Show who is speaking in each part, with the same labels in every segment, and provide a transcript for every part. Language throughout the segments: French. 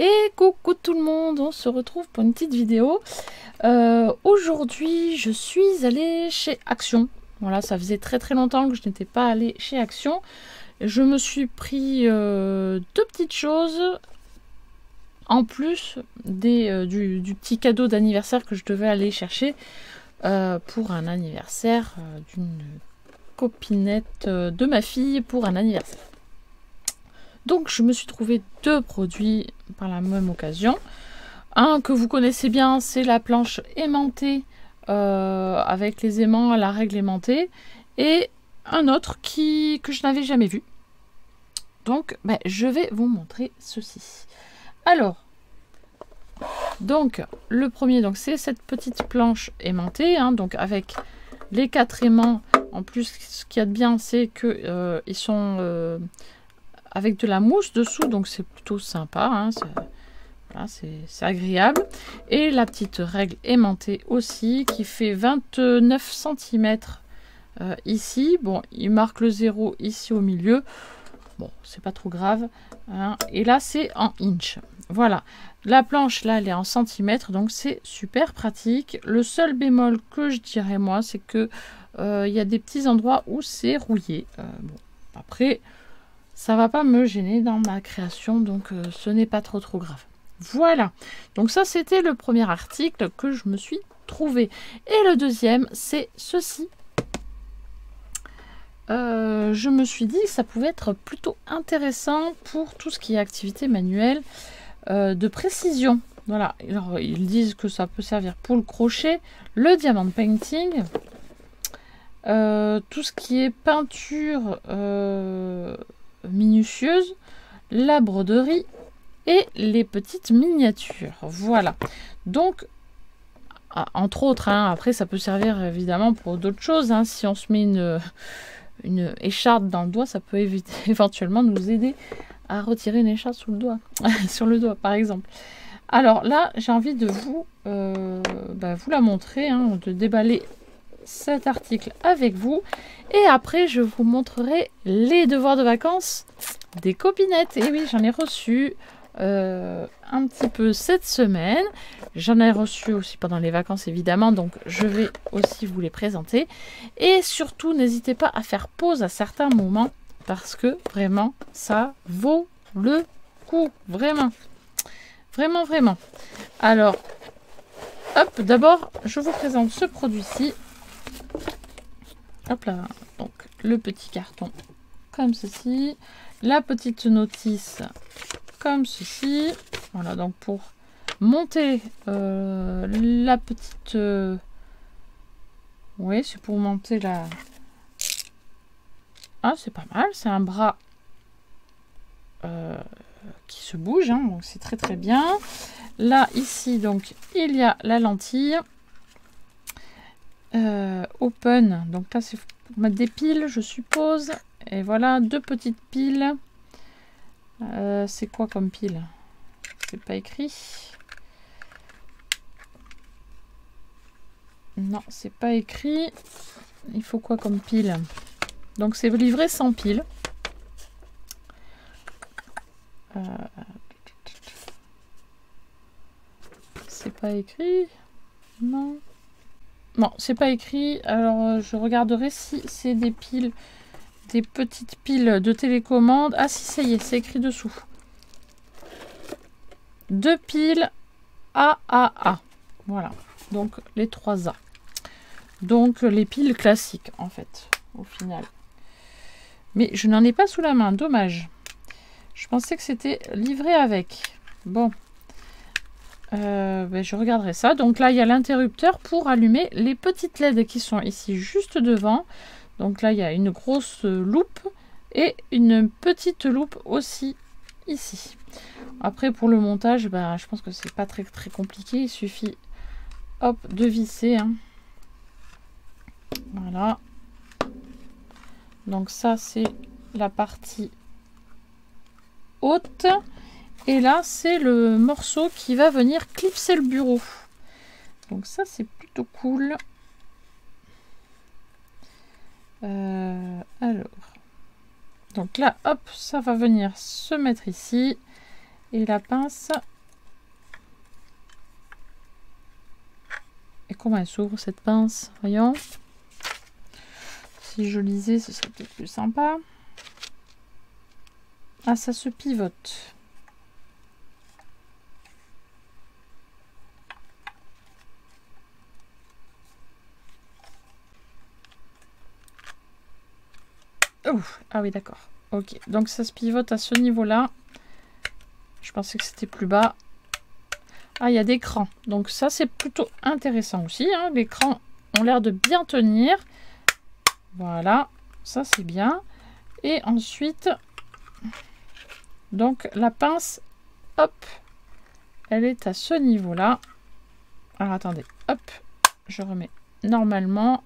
Speaker 1: Et coucou tout le monde, on se retrouve pour une petite vidéo. Aujourd'hui, je suis allée chez Action. Voilà, ça faisait très longtemps que je n'étais pas allée chez Action. Je me suis pris deux petites choses en plus du petit cadeau d'anniversaire que je devais aller chercher pour un anniversaire d'une copinette de ma fille pour un anniversaire. Donc je me suis trouvé deux produits par la même occasion. Un que vous connaissez bien, c'est la planche aimantée avec les aimants à la règle aimantée. Et un autre que je n'avais jamais vu. Donc je vais vous montrer ceci. Alors, donc le premier, c'est cette petite planche aimantée, donc avec les 4 aimants. En plus, ce qu'il y a de bien, c'est que ils sont avec de la mousse dessous, donc c'est plutôt sympa, voilà, c'est agréable. Et la petite règle aimantée aussi, qui fait 29 cm ici. Bon, il marque le 0 ici au milieu. Bon, c'est pas trop grave. Et là, c'est en inch. Voilà. La planche, là, elle est en centimètres, donc c'est super pratique. Le seul bémol que je dirais, moi, c'est que il y a des petits endroits où c'est rouillé. Bon, après, ça va pas me gêner dans ma création, donc ce n'est pas trop grave. Voilà, donc ça c'était le premier article que je me suis trouvé. Et le deuxième, c'est ceci. Je me suis dit que ça pouvait être plutôt intéressant pour tout ce qui est activité manuelle de précision. Voilà, alors ils disent que ça peut servir pour le crochet, le diamond painting, tout ce qui est peinture minutieuse, la broderie et les petites miniatures. Voilà, donc entre autres, après ça peut servir évidemment pour d'autres choses, si on se met une écharpe dans le doigt, ça peut éventuellement nous aider à retirer une écharpe sous le doigt sur le doigt par exemple. Alors là, j'ai envie de vous la montrer, de déballer cet article avec vous, et après je vous montrerai les devoirs de vacances des copinettes. Et oui, j'en ai reçu un petit peu cette semaine, j'en ai reçu aussi pendant les vacances évidemment, donc je vais aussi vous les présenter. Et surtout, n'hésitez pas à faire pause à certains moments parce que vraiment ça vaut le coup, vraiment. Alors hop, d'abord je vous présente ce produit-ci. Hop là, donc le petit carton comme ceci, la petite notice comme ceci. Voilà, donc pour monter la petite... oui, c'est pour monter la... Ah, c'est pas mal, c'est un bras qui se bouge, donc c'est très bien. Là, ici, donc, il y a la lentille. Open, donc là c'est pour mettre des piles je suppose, et voilà deux petites piles. C'est quoi comme pile? C'est pas écrit. Non, c'est pas écrit. Il faut quoi comme pile? Donc c'est livré sans pile. C'est pas écrit. Non. Non, c'est pas écrit. Alors, je regarderai si c'est des piles, des petites piles de télécommande. Ah si, ça y est, c'est écrit dessous. 2 piles AAA. Voilà, donc les 3 A. Donc, les piles classiques, en fait, au final. Mais je n'en ai pas sous la main, dommage. Je pensais que c'était livré avec. Bon. Je regarderai ça. Donc là, il y a l'interrupteur pour allumer les petites LED qui sont ici juste devant. Donc là, il y a une grosse loupe et une petite loupe aussi ici. Après, pour le montage, je pense que c'est pas très compliqué. Il suffit, hop, de visser. Voilà. Donc ça, c'est la partie haute. Et là, c'est le morceau qui va venir clipser le bureau. Donc ça, c'est plutôt cool. Alors. Donc là, hop, ça va venir se mettre ici. Et la pince. Et comment elle s'ouvre cette pince? Voyons. Si je lisais, ce serait peut-être plus sympa. Ah, ça se pivote. Ouf. Ah oui, d'accord. Ok, donc ça se pivote à ce niveau-là. Je pensais que c'était plus bas. Ah, il y a des crans. Donc ça, c'est plutôt intéressant aussi. Hein. Les crans ont l'air de bien tenir. Voilà, ça c'est bien. Et ensuite, donc la pince, hop, elle est à ce niveau-là. Alors attendez, hop, je remets normalement.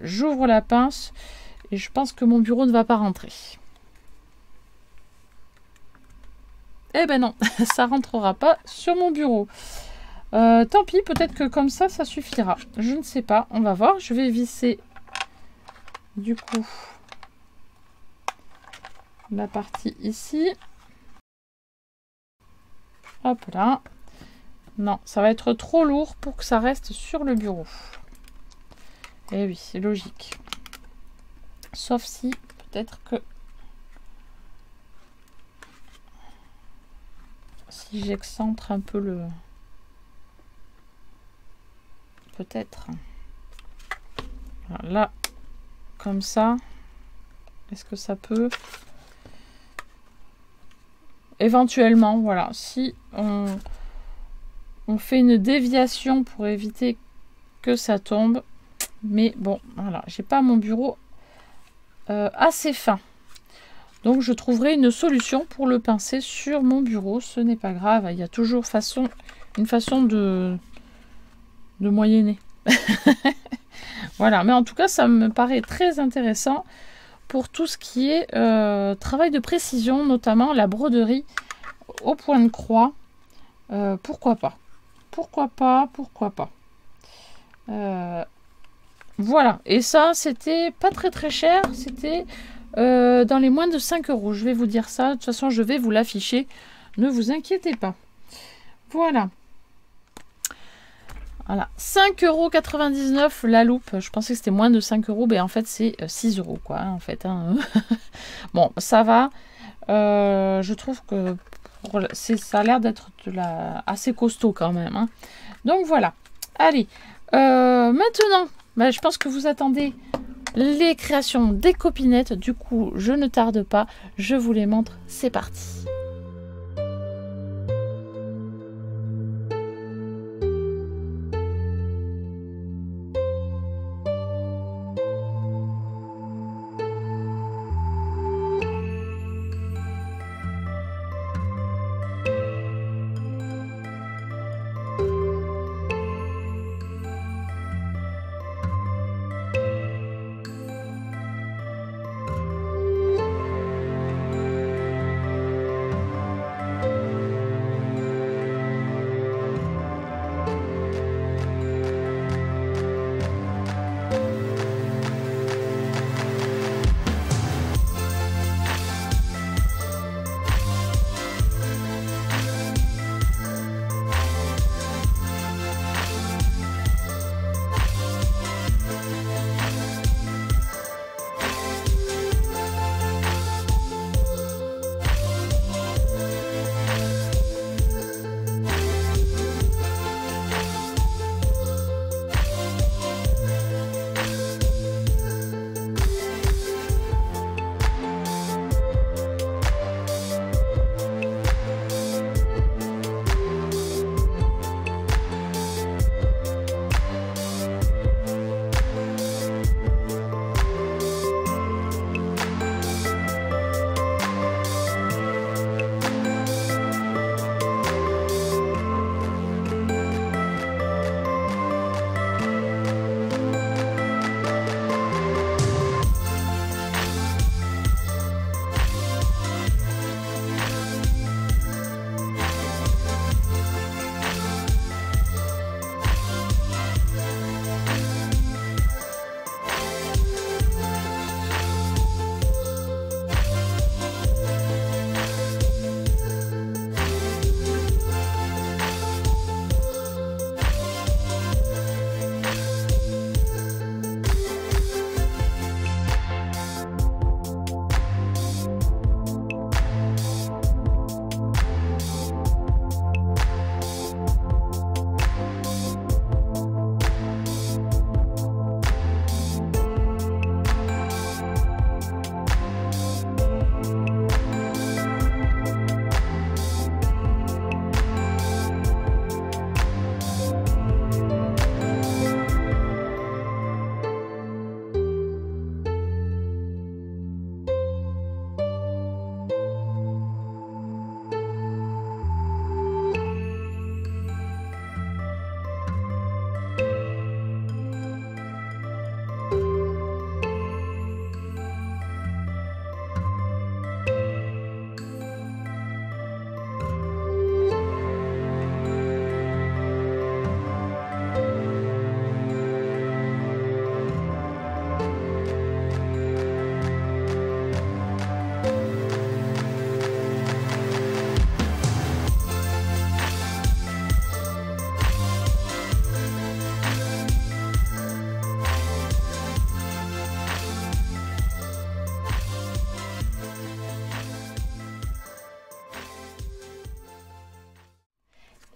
Speaker 1: J'ouvre la pince et je pense que mon bureau ne va pas rentrer. Eh ben non, ça rentrera pas sur mon bureau. Tant pis, peut-être que comme ça, ça suffira. Je ne sais pas, on va voir. Je vais visser du coup la partie ici. Hop là. Non, ça va être trop lourd pour que ça reste sur le bureau. Eh oui, c'est logique. Sauf si, peut-être que... Si j'excentre un peu le... Peut-être. Là, comme ça. Est-ce que ça peut... Éventuellement, voilà. Si on fait une déviation pour éviter que ça tombe. Mais bon, voilà. J'ai pas mon bureau assez fin. Donc je trouverai une solution pour le pincer sur mon bureau. Ce n'est pas grave. Il y a toujours une façon de moyenner. Voilà. Mais en tout cas, ça me paraît très intéressant pour tout ce qui est travail de précision, notamment la broderie au point de croix. Pourquoi pas? Pourquoi pas? Pourquoi pas? Voilà. Et ça, c'était pas très cher. C'était... dans les moins de 5 €. Je vais vous dire ça. De toute façon, je vais vous l'afficher. Ne vous inquiétez pas. Voilà. Voilà. 5,99 € la loupe. Je pensais que c'était moins de 5 €. Mais en fait, c'est 6 € quoi. En fait. Hein. Bon, ça va. Je trouve que ça a l'air d'être assez costaud quand même. Hein. Donc voilà. Allez. Maintenant, bah, je pense que vous attendez les créations des copinettes. Du coup, je ne tarde pas, je vous les montre, c'est parti.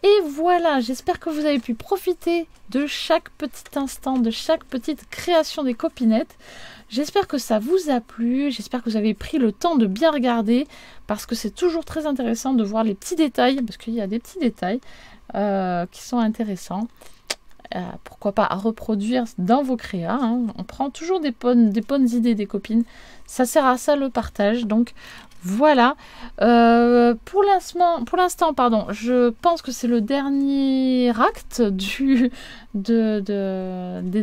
Speaker 1: Et voilà, j'espère que vous avez pu profiter de chaque petit instant, de chaque petite création des copinettes. J'espère que ça vous a plu, j'espère que vous avez pris le temps de bien regarder, parce que c'est toujours très intéressant de voir les petits détails, parce qu'il y a des petits détails qui sont intéressants. Pourquoi pas à reproduire dans vos créas, hein. On prend toujours des bonnes idées des copines, ça sert à ça le partage. Donc voilà, pour l'instant, pardon, je pense que c'est le dernier acte des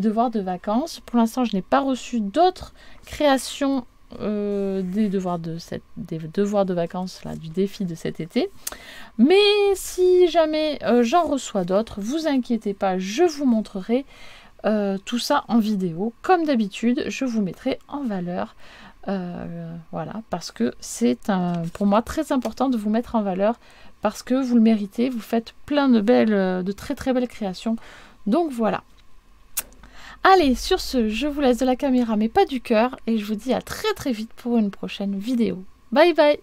Speaker 1: devoirs de vacances. Pour l'instant, je n'ai pas reçu d'autres créations des devoirs de vacances là, du défi de cet été. Mais si jamais j'en reçois d'autres, vous inquiétez pas, je vous montrerai tout ça en vidéo. Comme d'habitude, je vous mettrai en valeur. Voilà, parce que c'est pour moi très important de vous mettre en valeur, parce que vous le méritez, vous faites plein de très très belles créations. Donc voilà. Allez, sur ce, je vous laisse de la caméra mais pas du cœur, et je vous dis à très très vite pour une prochaine vidéo. Bye bye!